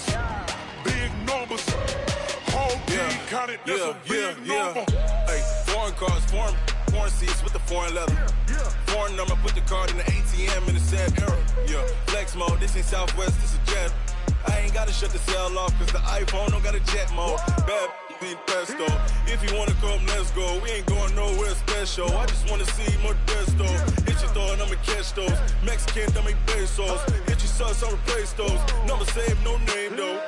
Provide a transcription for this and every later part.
numbers, big numbers. Whole team counted, that's a big number. Hey, foreign cars, foreign seats with the foreign leather. Foreign number, put the card in the ATM in the sad era. Yeah, flex mode, this ain't Southwest, this is Jet. I ain't gotta shut the cell off, cause the iPhone don't got a jet mode. Bad be pesto. If you wanna come, let's go. We ain't going nowhere special. I just wanna see more desto. Hit your throw and I'ma catch those. Mexican, don't make pesos. Hit your sus, I'll replace those. Number save, no name though.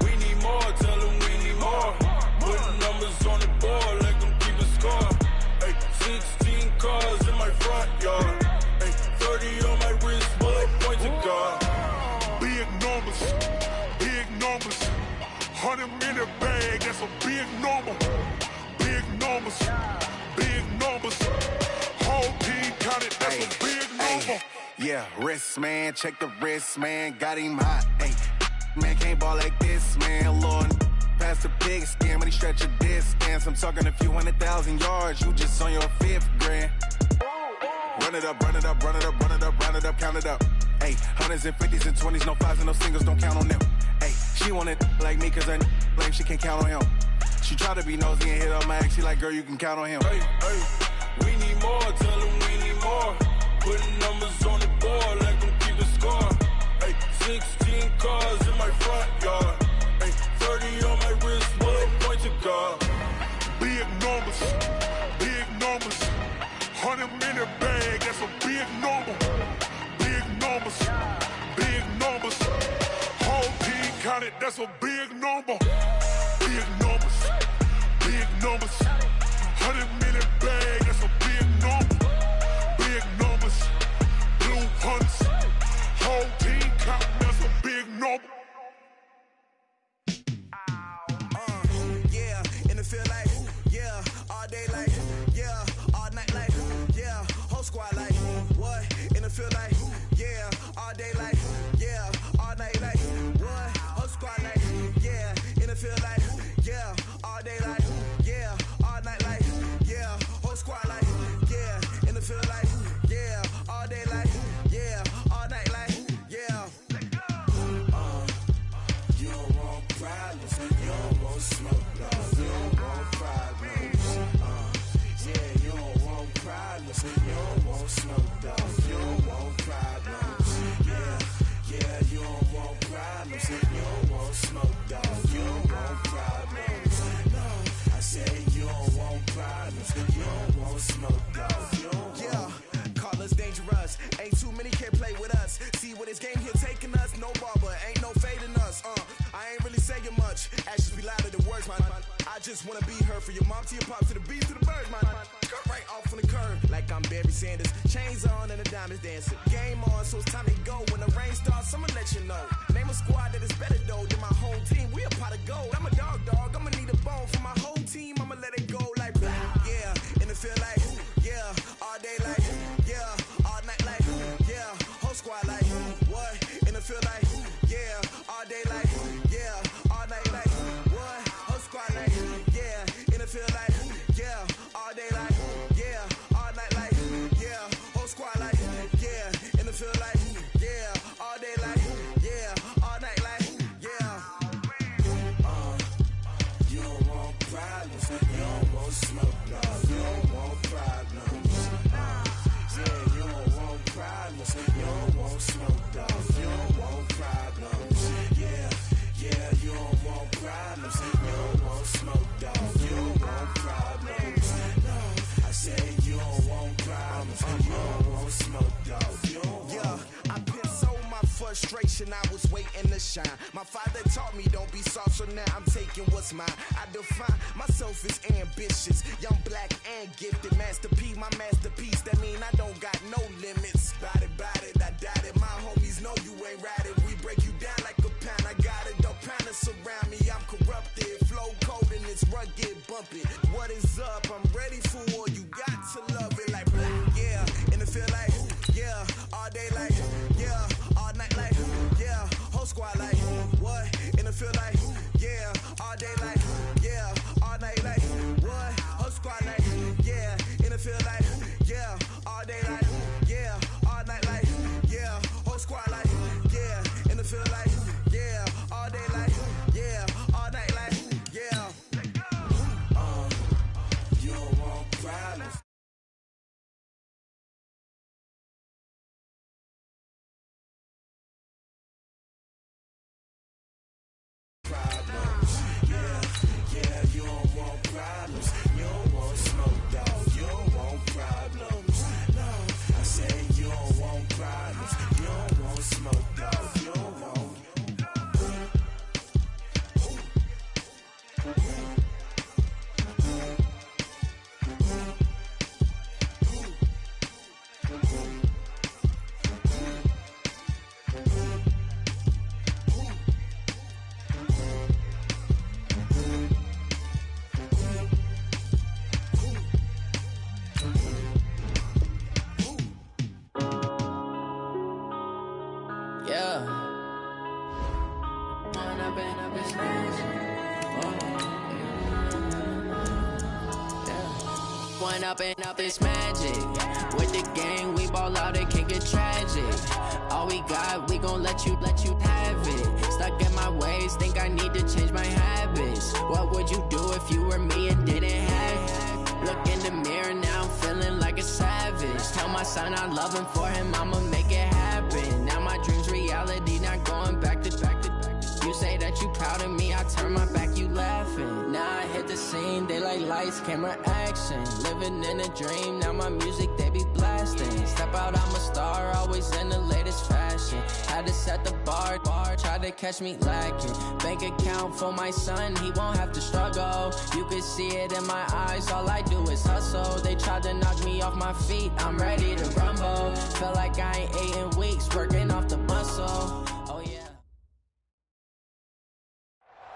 We need more, tell them we need more. Putting numbers on the board, let them keep a score. Hey, 16 cars in my front yard. Hey, 30 on my wrist, bullet point to God. Big numbers, big numbers. 100 minute bag, that's a big number. Big numbers, big numbers. Whole team counted, that's a big number. Yeah, wrist man, check the wrist man, got him hot. Ay, man can't ball like this, man. Lord, past the pig skin when he stretch a distance. I'm talking a few 100,000 yards, you just on your 5th grand. Run it up, run it up, run it up, run it up, run it up, count it up. Ay, hundreds and 50s and 20s, no 5s and no singles, don't count on them. Ay, she want it like me cause her blame, she can't count on him. She try to be nosy and hit up my ex, she like, girl, you can count on him. Hey, we need more, tell them we need more. Putting numbers on the board, let them keep a score. Hey, 16 cars in my front yard. Hey, 30 on my wrist, bullet point to God. Big numbers, big numbers. 100 minute bag, that's a big number. Big numbers, big numbers. Whole team counted, that's a big number. Big numbers, big numbers. 100 minute bag, that's a big number. Big numbers, blue hunts. Whole team counting, that's a big number. Yeah, and it feel like, yeah, all day like, yeah, all night like, yeah, whole squad like, what? And it feel like, yeah, all day like, yeah, all night like, what? Whole squad like, yeah, and it feel like, yeah, all day like, yeah, all night like, yeah, whole squad like, yeah, and it feel like, yeah, all day like, yeah, all night like, yeah. You don't want problems, you don't want smoke, dog. You don't want problems. Yeah, you don't want problems, you don't want smoke, dog. You don't want problems. Yeah, you don't want problems, you don't want smoke, dog. You don't want problems. No, I say you don't want problems, you don't want smoke, dog. You don't want. Call us dangerous. Ain't too many can play with us. See where this game here taking us. No barber, ain't no fading us. I ain't really saying much. Actions be louder than words, man. I just wanna be heard. For your mom to your pop to the beat to the birds, man. Cut right off on the curb like I'm Barry Sanders. Chains on and the diamonds dancing. Game on, so it's time to go. When the rain starts, I'ma let you know. Name a squad that is better though than my whole team. We a pot of gold. I'm a dog. I'ma need a bone for my whole team. I'ma let it go like blah. Yeah, and it feel like, yeah, all day like, yeah, all night like, yeah, whole squad like, what? And it feel like, yeah, all day like, yeah, all night like, what? Whole squad like, yeah, and it feel like, yeah, all day like, yeah, all night like, yeah, whole squad like, yeah, and it feel like, yeah, all day like, yeah, all night like, yeah. You don't want problems, you don't want smoke, dog. You don't want problems. Yeah, you don't want problems, you don't want smoke, dog. You don't want problems. Yeah, you don't want problems, you don't want smoke, dog. You don't want problems. No, I say you don't want problems, you don't want smoke, dog. You don't want. Yeah, I been so my frustration, I was waiting to shine. My father taught me don't be soft, so now I'm taking what's mine. I define myself as ambitious, young, black, and gifted. Master P, my masterpiece, that mean I don't got no limits. Bout it, I doubt it. My homies know you ain't ride it. We break you down like a pound. I got it, the pound to surround me. I'm corrupted, flow cold and it's rugged, bumpy. What is up? I'm ready for war. You got to love it like blah. Yeah, and it feel like, yeah, all day like, yeah, all night like, yeah, whole squad like, what? And it feel like, yeah, all day like, yeah, all night like, what? Whole squad like, yeah, and it feel like, yeah, all day like, yeah, all night like, yeah, whole squad like, yeah, and it feel like, yeah. One up and up, it's magic. With the gang, we ball out, it can get tragic. All we got, we gon' let you have it. Stuck in my ways, think I need to change my habits. What would you do if you were me and didn't have it? Look in the mirror, now I'm feeling like a savage. Tell my son I love him, for him I'ma make it happen. Now my dream's reality, not going back to. You say that you proud of me, I turn my back, you laughing. Now I hit the scene, they like lights, camera, action. Living in a dream, now my music, they be blasting. Step out, I'm a star, always in the latest fashion. Had to set the bar, try to catch me lacking. Bank account for my son, he won't have to struggle. You can see it in my eyes, all I do is hustle. They tried to knock me off my feet, I'm ready to rumble. Feel like I ain't ate in weeks, working off the muscle. Oh yeah.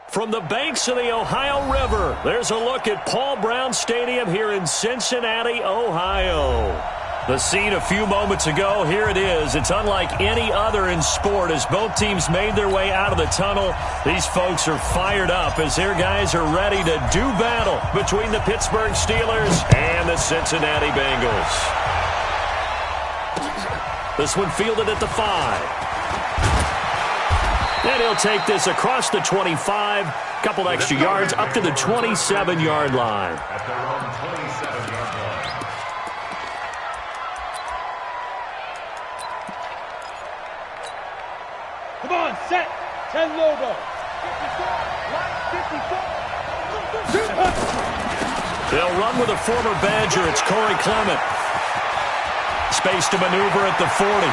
From the banks of the Ohio River, there's a look at Paul Brown Stadium here in Cincinnati, Ohio. The scene a few moments ago, here it is. It's unlike any other in sport as both teams made their way out of the tunnel. These folks are fired up as their guys are ready to do battle between the Pittsburgh Steelers and the Cincinnati Bengals. This one fielded at the 5. And he'll take this across the 25, couple extra yards up to the 27-yard line. At their own 27-yard line. Come on, set, 10 logo. 54, They'll run with a former Badger. It's Corey Clement. Space to maneuver at the 40.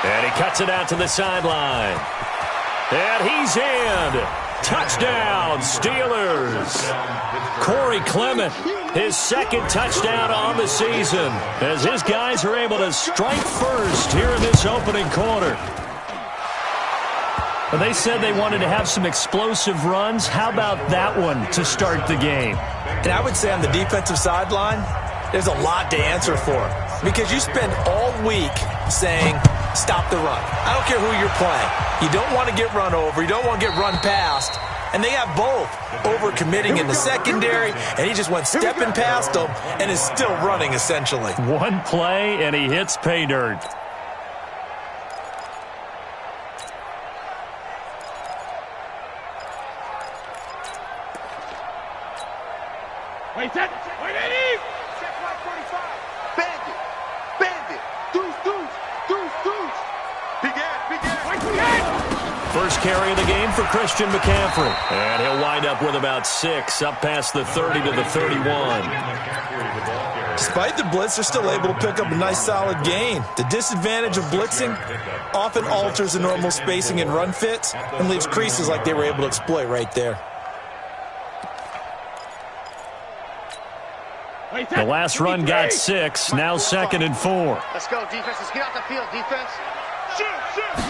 And he cuts it out to the sideline. And he's in. Touchdown, Steelers. Corey Clement, his second touchdown on the season, as his guys are able to strike first here in this opening quarter. Well, they said they wanted to have some explosive runs. How about that one to start the game? And I would say on the defensive sideline, there's a lot to answer for, because you spend all week saying, stop the run. I don't care who you're playing. You don't want to get run over. You don't want to get run past. And they have both. Overcommitting in the secondary, and he just went stepping past them and is still running, essentially. One play, and he hits pay dirt. Wait, set, wait, Eddie! Check 145. Bandit, bandit, deuce. Begin. First carry of the game for Christian McCaffrey. And he'll wind up with about 6, up past the 30 to the 31. Despite the blitz, they're still able to pick up a nice solid gain. The disadvantage of blitzing often alters the normal spacing and run fits and leaves creases like they were able to exploit right there. The last run got 6, now 2nd and 4. Let's go, defense. Let's get out the field, defense.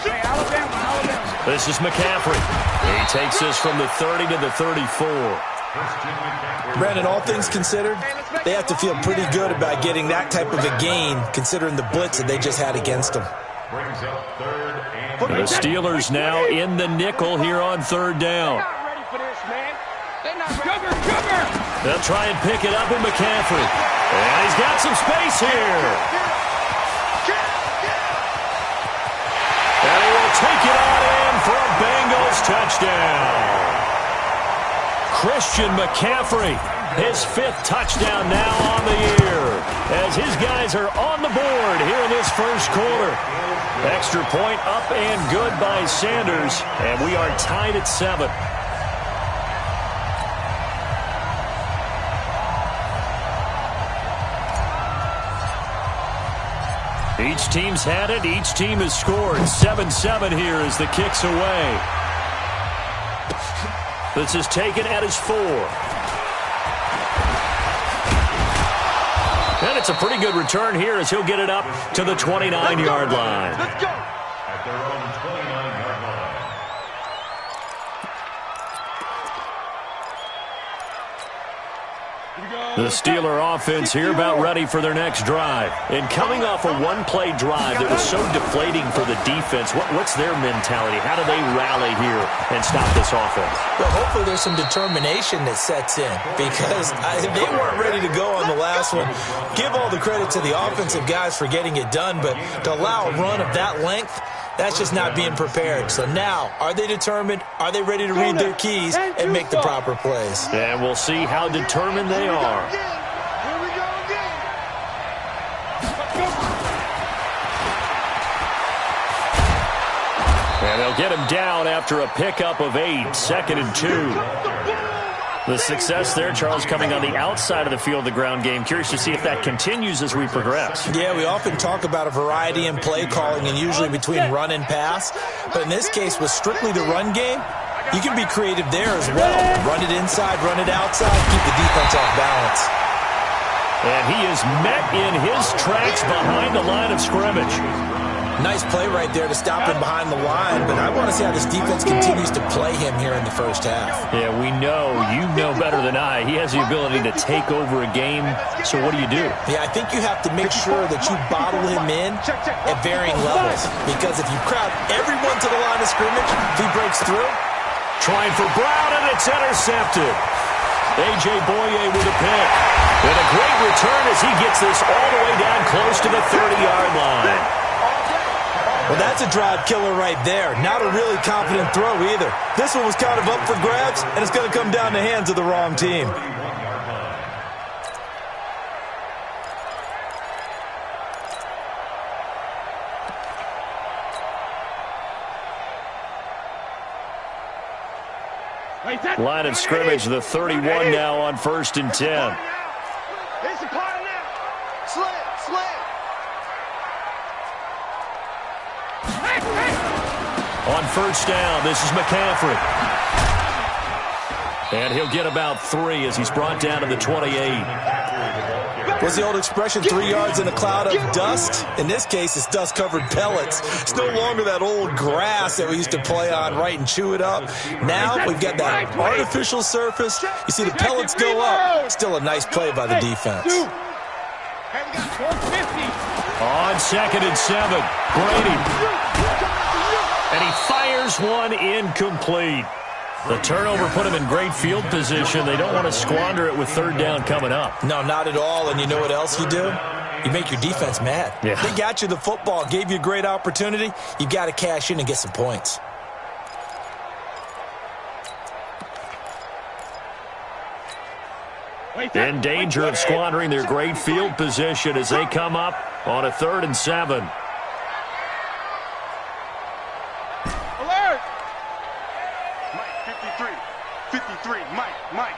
Hey, Alabama. This is McCaffrey. He takes this from the 30 to the 34. Brandon, all things considered, they have to feel pretty good about getting that type of a gain, considering the blitz that they just had against them. The Steelers now in the nickel here on 3rd down. They'll try and pick it up with McCaffrey. And he's got some space here. And he will take it on in for a Bengals touchdown. Christian McCaffrey, his 5th touchdown now on the year, as his guys are on the board here in this first quarter. Extra point up and good by Sanders, and we are tied at 7. Each team's had it. Each team has scored. 7-7 here as the kick's away. This is taken at his 4. And it's a pretty good return here as he'll get it up to the 29-yard line. Let's go. At their own 29-yard line. Here we go. The Steeler offense here about ready for their next drive. And coming off a one-play drive that was so deflating for the defense, what's their mentality? How do they rally here and stop this offense? Well, hopefully there's some determination that sets in because they weren't ready to go on the last one. Give all the credit to the offensive guys for getting it done, but to allow a run of that length, that's just not being prepared. So now, are they determined? Are they ready to read their keys and make the proper plays? And we'll see how determined they are. Here we go again. And they'll get him down after a pickup of 8, 2nd and 2. The success there, Charles, coming on the outside of the field, the ground game. Curious to see if that continues as we progress. Yeah, we often talk about a variety in play calling and usually between run and pass. But in this case, with strictly the run game, you can be creative there as well. Run it inside, run it outside, keep the defense off balance. And he is met in his tracks behind the line of scrimmage. Nice play right there to stop him behind the line, but I want to see how this defense continues to play him here in the first half. Yeah, we know. You know better than I. He has the ability to take over a game, so what do you do? Yeah, I think you have to make sure that you bottle him in at varying levels, because if you crowd everyone to the line of scrimmage, if he breaks through. Trying for Brown, and it's intercepted. A.J. Boye with a pick. And a great return as he gets this all the way down close to the 30-yard line. Well, that's a drive killer right there. Not a really confident throw either. This one was kind of up for grabs, and it's going to come down the hands of the wrong team. Line of scrimmage, the 31 now on 1st and 10. It's the part now. Slant. On 1st down, this is McCaffrey. And he'll get about 3 as he's brought down to the 28. What's the old expression, 3 yards in a cloud of dust? In this case, it's dust-covered pellets. It's no longer that old grass that we used to play on, right, and chew it up. Now we've got that artificial surface. You see the pellets go up. Still a nice play by the defense. On 2nd and 7, Brady. And he fires one incomplete. The turnover put him in great field position. They don't want to squander it with 3rd down coming up. No, not at all. And you know what else you do? You make your defense mad. Yeah. They got you the football, gave you a great opportunity. You got to cash in and get some points. In danger of squandering their great field position as they come up on a 3rd and 7. Mike.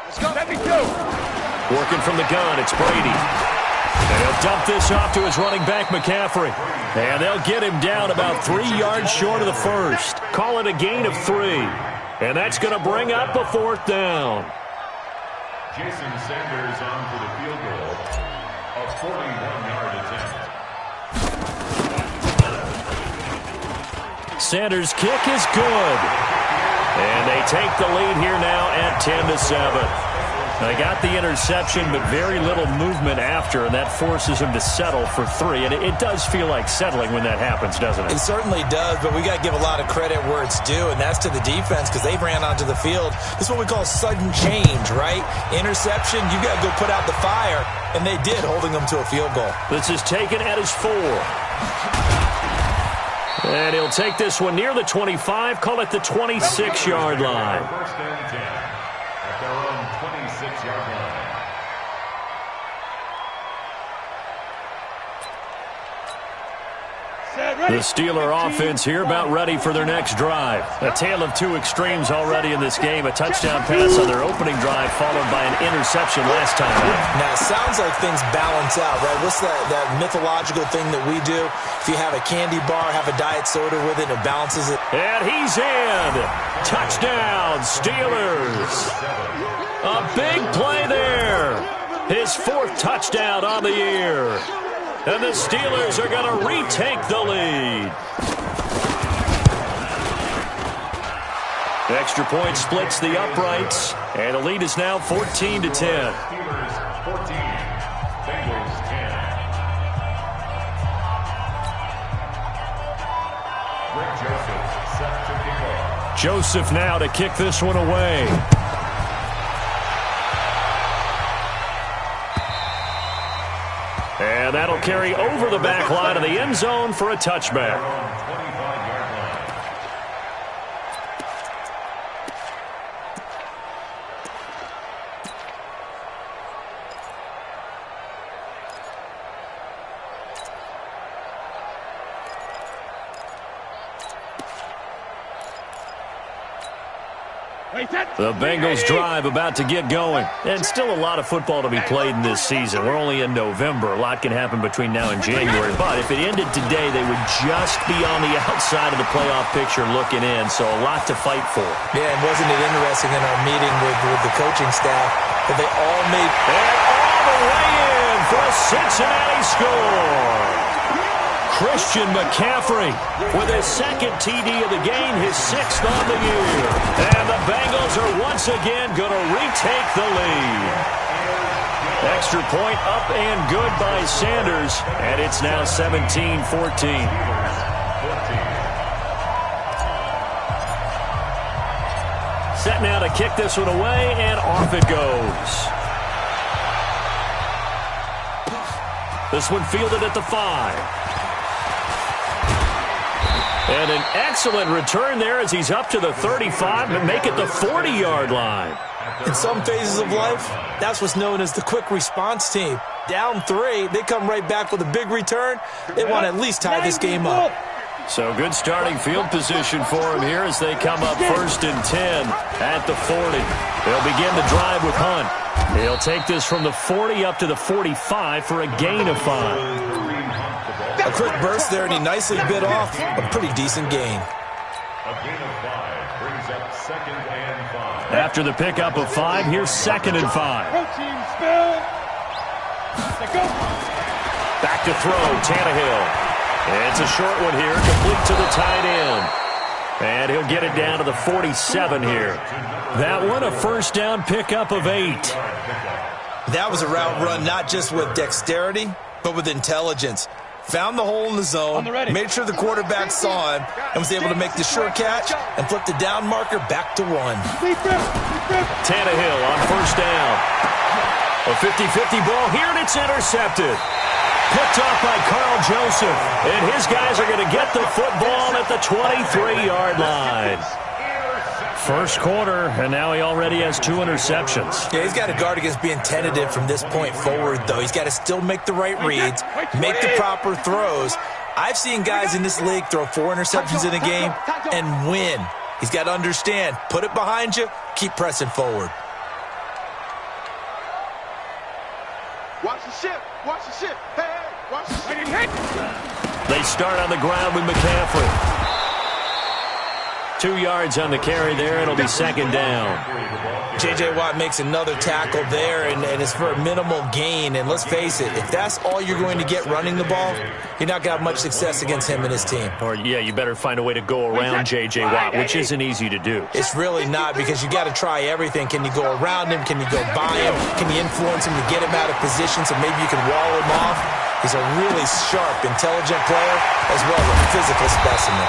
Let's go. 72. Working from the gun, it's Brady. And he'll dump this off to his running back, McCaffrey. And they'll get him down about 3 yards short of the 1st. Call it a gain of 3. And that's going to bring up a 4th down. Jason Sanders on for the field goal. A 41-yard attempt. Sanders' kick is good. And they take the lead here now at 10-7. They got the interception, but very little movement after, and that forces him to settle for 3. And it does feel like settling when that happens, doesn't it? It certainly does, but we got to give a lot of credit where it's due, and that's to the defense because they ran onto the field. This is what we call sudden change, right? Interception, you got to go put out the fire, and they did, holding them to a field goal. This is taken at his 4. And he'll take this one near the 25, call it the 26-yard line. 1st and 10 at their own 26-yard line. The Steeler offense here about ready for their next drive. A tale of 2 extremes already in this game. A touchdown pass on their opening drive followed by an interception last time out. Now, it sounds like things balance out, right? What's that mythological thing that we do? If you have a candy bar, have a diet soda with it, it balances it. And he's in. Touchdown, Steelers. A big play there. His 4th touchdown on the year. And the Steelers are going to retake the lead. The extra point splits the uprights, and the lead is now 14-10. Joseph now to kick this one away. And that'll carry over the back line of the end zone for a touchback. The Bengals drive about to get going. And still a lot of football to be played in this season. We're only in November. A lot can happen between now and January. But if it ended today, they would just be on the outside of the playoff picture looking in. So a lot to fight for. Yeah, and wasn't it interesting in our meeting with the coaching staff that they all made... And all the way in for a Cincinnati score. Christian McCaffrey with his second TD of the game, his 6th on the year. And the Bengals are once again going to retake the lead. Extra point up and good by Sanders, and it's now 17-14. Set now to kick this one away, and off it goes. This one fielded at the 5. And an excellent return there as he's up to the 35 and make it the 40-yard line. In some phases of life, that's what's known as the quick response team. Down 3, they come right back with a big return. They want to at least tie this game up. So good starting field position for him here as they come up 1st and 10 at the 40. They'll begin the drive with Hunt. He'll take this from the 40 up to the 45 for a gain of 5. A quick burst there, and he nicely bit off a pretty decent gain. A gain of 5 brings up 2nd and 5. After the pickup of 5, here's 2nd and 5. Back to throw, Tannehill. It's a short one here, complete to the tight end. And he'll get it down to the 47 here. That one, a first down pickup of 8. That was a route run not just with dexterity, but with intelligence. Found the hole in the zone, made sure the quarterback saw him, and was able to make the sure catch and flip the down marker back to 1. Tannehill on first down. A 50-50 ball here, and it's intercepted. Picked off by Carl Joseph, and his guys are going to get the football at the 23-yard line. First quarter, and now he already has 2 interceptions. Yeah, he's got to guard against being tentative from this point forward, though. He's got to still make the right reads, make the proper throws. I've seen guys in this league throw 4 interceptions in a game and win. He's got to understand, put it behind you, keep pressing forward. Watch the ship. Watch the ship. Hey, watch the ship. They start on the ground with McCaffrey. 2 yards on the carry there. It'll be 2nd down. J.J. Watt makes another tackle there, and it's for a minimal gain. And let's face it, if that's all you're going to get running the ball, you're not going to have much success against him and his team. Or, yeah, you better find a way to go around J.J. Watt, which isn't easy to do. It's really not, because you got to try everything. Can you go around him? Can you go by him? Can you influence him to get him out of position so maybe you can wall him off? He's a really sharp, intelligent player, as well as a physical specimen.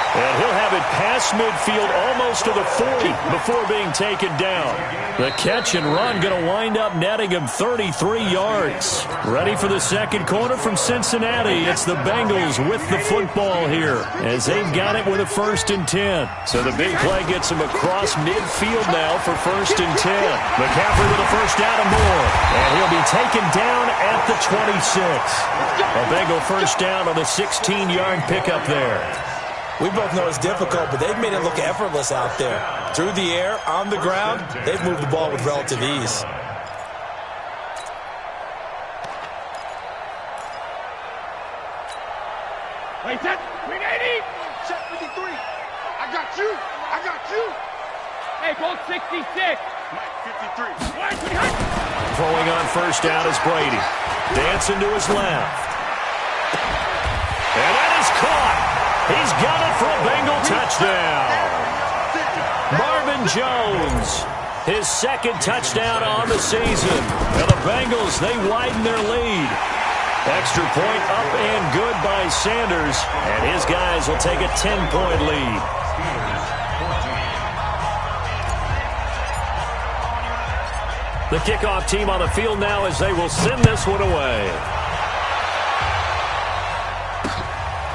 And he'll have it past midfield almost to the 40 before being taken down. The catch and run going to wind up netting him 33 yards. Ready for the second quarter from Cincinnati. It's the Bengals with the football here as they've got it with a 1st and 10. So the big play gets him across midfield now for 1st and 10. McCaffrey with a first down and more. And he'll be taken down at the 26. A Bengal first down on the 16-yard pickup there. We both know it's difficult, but they've made it look effortless out there. Through the air, on the ground, they've moved the ball with relative ease. Wait, that 380. Check 53. I got you. I got you. Hey, go 66. Mike 53. Throwing on first down is Brady. Dancing to his left. And that is caught. He's got it for a Bengal touchdown. Marvin Jones, his 2nd touchdown on the season. Now the Bengals, they widen their lead. Extra point up and good by Sanders, and his guys will take a 10-point lead. The kickoff team on the field now as they will send this one away.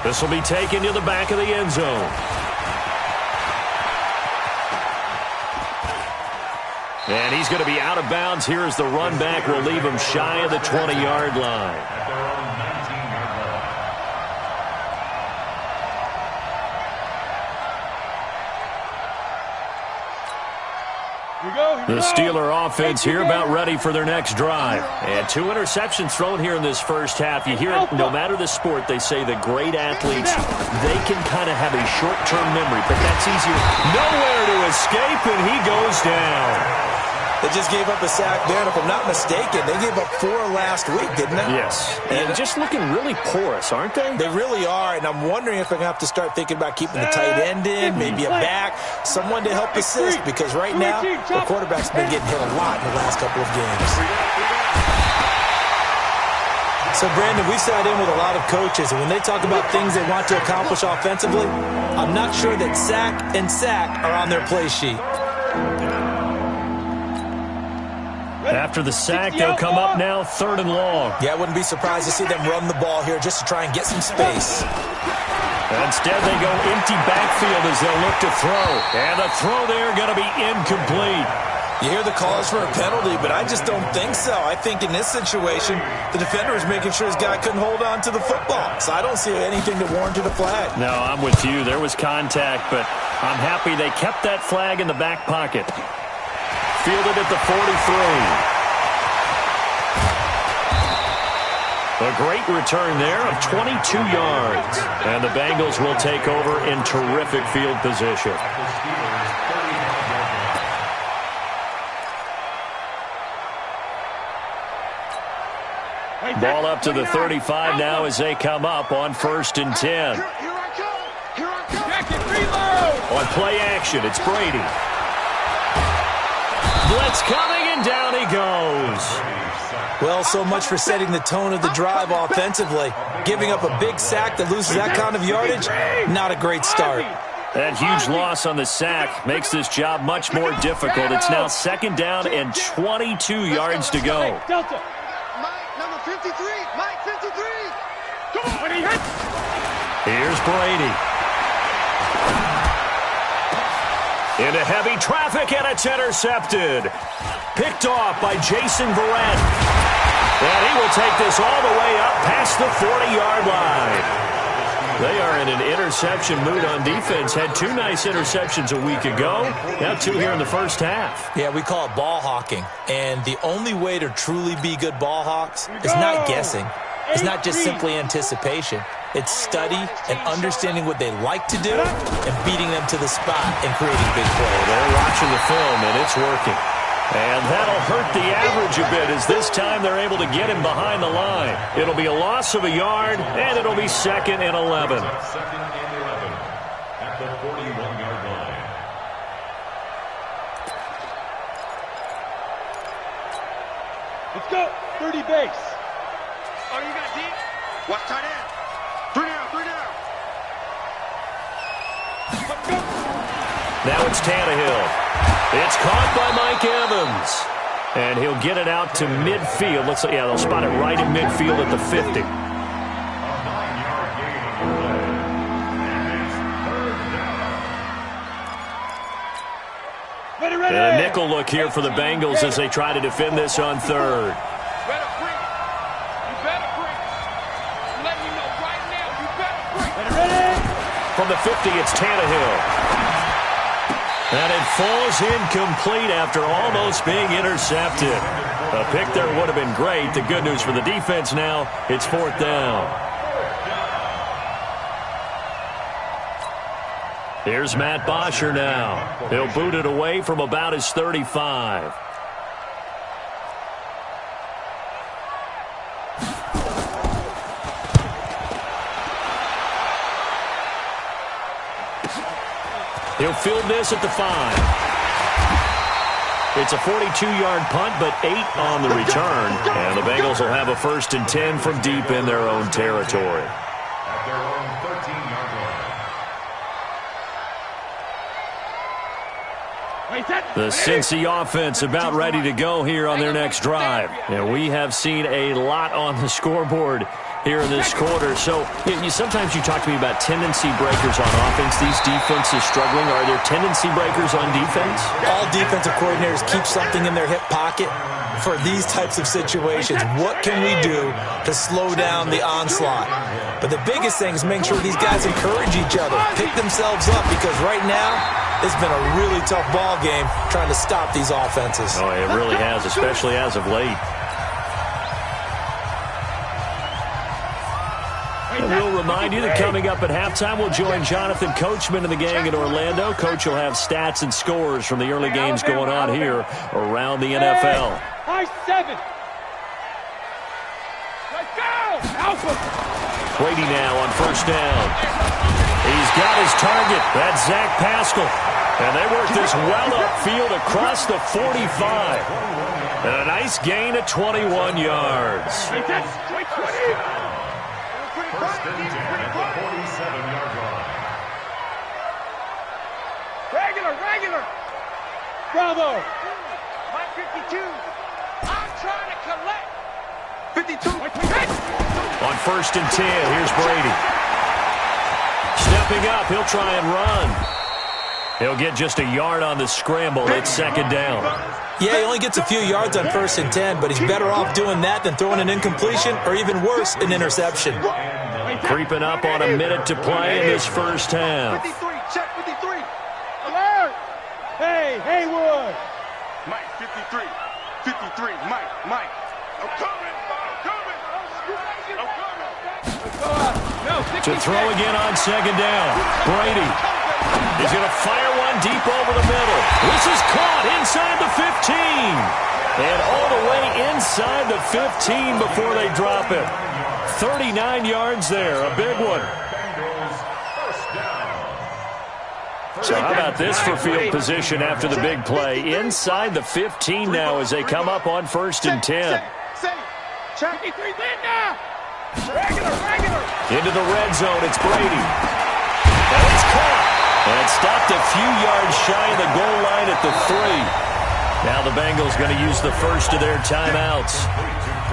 This will be taken to the back of the end zone. And he's going to be out of bounds here as the run back will leave him shy of the 20-yard line. The Steeler offense here about ready for their next drive. And 2 interceptions thrown here in this first half. You hear it, no matter the sport, they say the great athletes, they can kind of have a short-term memory, but that's easier. Nowhere to escape, and he goes down. They just gave up a sack there, and if I'm not mistaken, they gave up 4 last week, didn't they? Yes, and just looking really porous, aren't they? They really are, and I'm wondering if I'm going to have to start thinking about keeping the tight end in, maybe a back, someone to help assist, because right now, the quarterback's been getting hit a lot in the last couple of games. So, Brandon, we've sat in with a lot of coaches, and when they talk about things they want to accomplish offensively, I'm not sure that sack and sack are on their play sheet. After the sack, they'll come up now 3rd and long. Yeah, I wouldn't be surprised to see them run the ball here just to try and get some space. Instead, they go empty backfield as they'll look to throw. And the throw there going to be incomplete. You hear the calls for a penalty, but I just don't think so. I think in this situation, the defender is making sure his guy couldn't hold on to the football. So I don't see anything that warranted a flag. No, I'm with you. There was contact, but I'm happy they kept that flag in the back pocket. Fielded at the 43. A great return there of 22 yards. And the Bengals will take over in terrific field position. Ball up to the 35 now as they come up on 1st and 10. On play action, it's Brady. Blitz coming, and down he goes. Well, so much for setting the tone of the drive offensively. Giving up a big sack that loses that kind of yardage, not a great start. That huge loss on the sack makes this job much more difficult. It's now 2nd down and 22 yards to go. Delta. Mike, number 53. Mike, 53. Come on. When he hits. Here's Brady. Into heavy traffic, and it's intercepted. Picked off by Jason Verrett. And he will take this all the way up past the 40-yard line. They are in an interception mood on defense. Had 2 nice interceptions a week ago. Now 2 here in the first half. Yeah, we call it ball hawking. And the only way to truly be good ball hawks is not guessing. It's not just simply anticipation. It's study and understanding what they like to do and beating them to the spot and creating big plays. They're watching the film, and it's working. And that'll hurt the average a bit as this time they're able to get him behind the line. It'll be a loss of a yard, and it'll be 2nd and 11. 2nd and 11 at the 41-yard line. Let's go. 30 base. Oh, you got deep? Watch tight end. 3 down, 3 down. Let's go. Now it's Tannehill. It's caught by Mike Evans. And he'll get it out to midfield. Yeah, they'll spot it right in midfield at the 50. A 9-yard gain on the play. And it's 3rd down. Ready, ready. And a nickel look here for the Bengals as they try to defend this on 3rd. Better bring it. You better bring it. Let me know right now. You better bring it. Ready. From the 50, it's Tannehill. And it falls incomplete after almost being intercepted. A pick there would have been great. The good news for the defense now, it's 4th down. Here's Matt Bosher now. He'll boot it away from about his 35. He'll field this at the 5. It's a 42-yard punt, but 8 on the return. And the Bengals will have a 1st and 10 from deep in their own territory. At their own 13-yard line. The Cincy offense about ready to go here on their next drive. And we have seen a lot on the scoreboard here in this quarter. So sometimes you talk to me about tendency breakers on offense. These defenses struggling. Are there tendency breakers on defense? All defensive coordinators keep something in their hip pocket for these types of situations. What can we do to slow down the onslaught? But the biggest thing is make sure these guys encourage each other, pick themselves up, because right now it's been a really tough ball game trying to stop these offenses. Oh, it really has, especially as of late. And we'll remind you that coming up at halftime, we'll join Jonathan Coachman and the gang in Orlando. Coach will have stats and scores from the early games going on here around the NFL. High 7. Let's go! Alpha. Brady now on 1st down. He's got his target. That's Zach Pascal. And they work this well upfield across the 45. And a nice gain of 21 yards. First and 10 at the 47-yard line. Regular. Bravo. My 52. I'm trying to collect. 52. On 1st and 10, here's Brady. Stepping up, he'll try and run. He'll get just a yard on the scramble. It's 2nd down. Yeah, he only gets a few yards on 1st and 10, but he's better off doing that than throwing an incompletion or even worse, an interception. Creeping up on a minute to play in this first half. 53, check 53. Alert! Hey, Haywood. Mike, 53. 53, Mike. I'm coming. To throw again on 2nd down. Brady. He's going to fire one deep over the middle. This is caught inside the 15. And all the way inside the 15 before they drop it. 39 yards there, a big one. So how about this for field position after the big play? Inside the 15 now as they come up on 1st and 10. Into the red zone, it's Brady. And it's caught. And it's stopped a few yards shy of the goal line at the 3. Now the Bengals going to use the first of their timeouts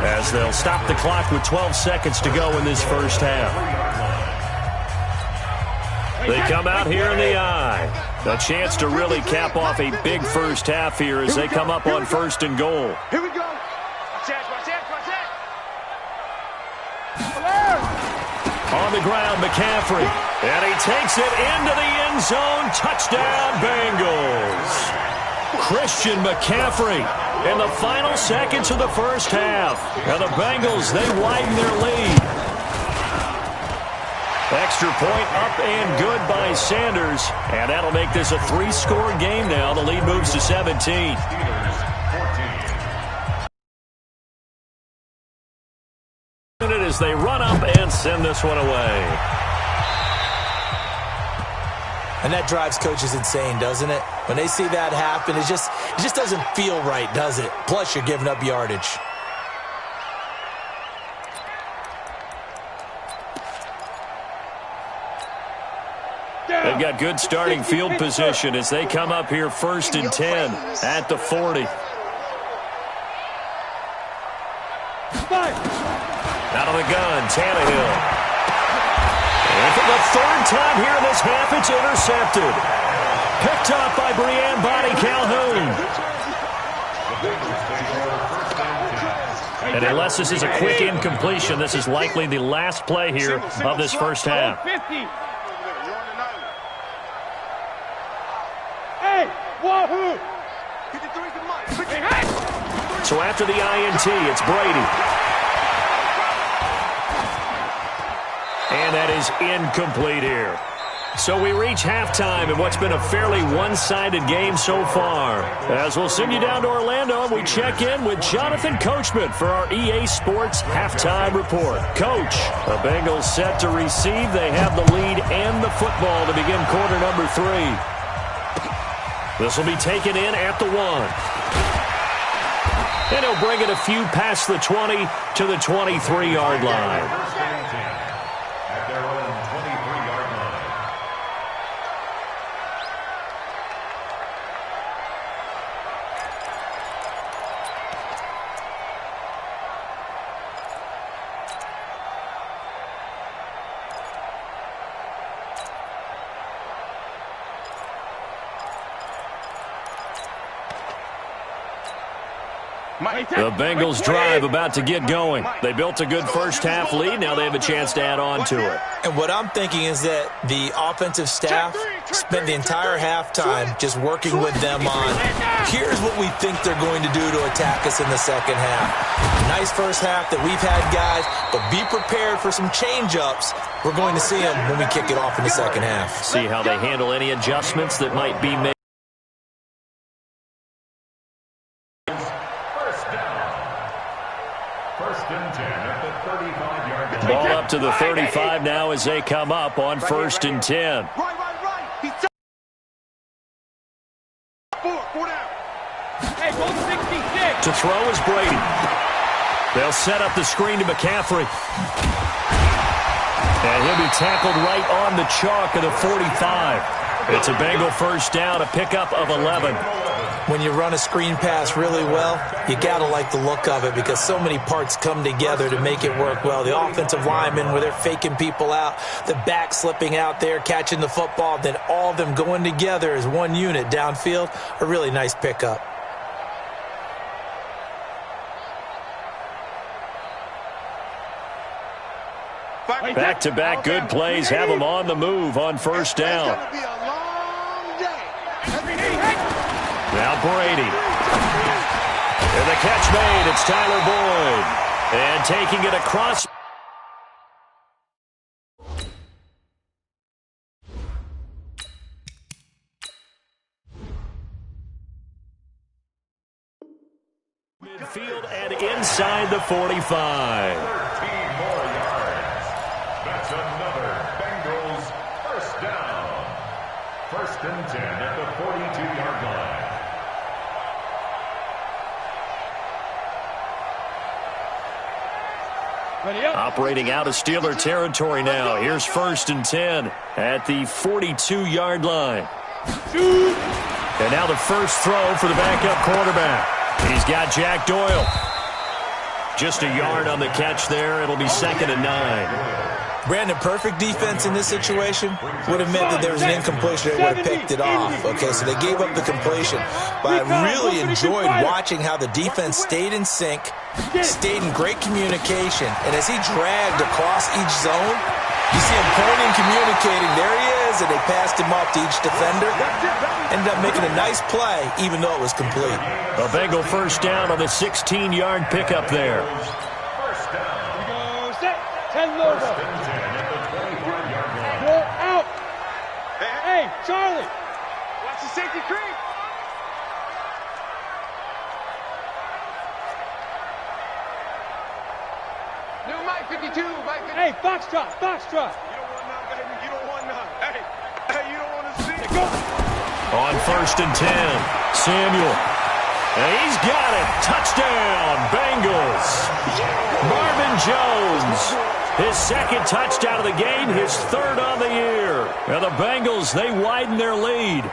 as they'll stop the clock with 12 seconds to go in this first half. They come out here in the eye. A chance to really cap off a big first half here as they come up on 1st and goal. Here we go. On the ground, McCaffrey. And he takes it into the end zone. Touchdown, Bengals. Christian McCaffrey in the final seconds of the first half. And the Bengals, they widen their lead. Extra point up and good by Sanders. And that'll make this a 3-score game now. The lead moves to 17. As they run up and send this one away. And that drives coaches insane, doesn't it? When they see that happen, it just doesn't feel right, does it? Plus, you're giving up yardage. They've got good starting field position as they come up here 1st and 10 at the 40. Out of the gun, Tannehill. And for the 3rd time here in this half, it's intercepted. Picked up by Breanne Bonnie Calhoun. And unless this is a quick incompletion, this is likely the last play here of this first half. Hey, wahoo! So after the INT, it's Brady. And that is incomplete here. So we reach halftime in what's been a fairly one-sided game so far. As we'll send you down to Orlando, and we check in with Jonathan Coachman for our EA Sports Halftime Report. Coach, the Bengals set to receive. They have the lead and the football to begin quarter number 3. This will be taken in at the 1. And he'll bring it a few past the 20 to the 23-yard line. First and 10 at their own 23-yard line. The Bengals drive about to get going. They built a good first-half lead. Now they have a chance to add on to it. And what I'm thinking is that the offensive staff spent the entire halftime just working with them on, here's what we think they're going to do to attack us in the second half. Nice first half that we've had, guys, but be prepared for some change-ups. We're going to see them when we kick it off in the second half. See how they handle any adjustments that might be made. Ball up to the 35 now as they come up on 1st and 10. Right. Four down. Hey, go 66. To throw is Brady. They'll set up the screen to McCaffrey. And he'll be tackled right on the chalk of the 45. It's a Bengal first down, a pickup of 11. When you run a screen pass really well, you got to like the look of it because so many parts come together to make it work well. The offensive linemen, where they're faking people out, the back slipping out there, catching the football, then all of them going together as one unit downfield, a really nice pickup. Back-to-back good plays have them on the move on first down. Now Brady. And the catch made. It's Tyler Boyd. And taking it across. Midfield and inside the 45. 13 more yards. That's another Bengals first down. 1st and 10 at the 42-yard line. Operating out of Steeler territory now. Here's 1st and 10 at the 42-yard line. And now the first throw for the backup quarterback. He's got Jack Doyle. Just a yard on the catch there. It'll be 2nd and 9. Brandon, perfect defense in this situation would have meant that there was an incompletion. They would have picked it off. Okay, so they gave up the completion. But I really enjoyed watching how the defense stayed in sync, stayed in great communication. And as he dragged across each zone, you see him pointing, communicating. There he is, and they passed him off to each defender. Ended up making a nice play, even though it was complete. A Bengal first down on the 16-yard pickup there. First down. Set. 10 logo. 1st and 10 at the 25-yard line. Go out. Hey, Charlie. Watch the safety creep. New Mike 52, Mike 52. Hey, Foxtrot. You don't want none, baby. You don't want none. Hey, you don't want to see. Go. On 1st and 10, Samuel. And he's got it. Touchdown, Bengals. Marvin Jones. His 2nd touchdown of the game, his 3rd on the year. And the Bengals, they widen their lead.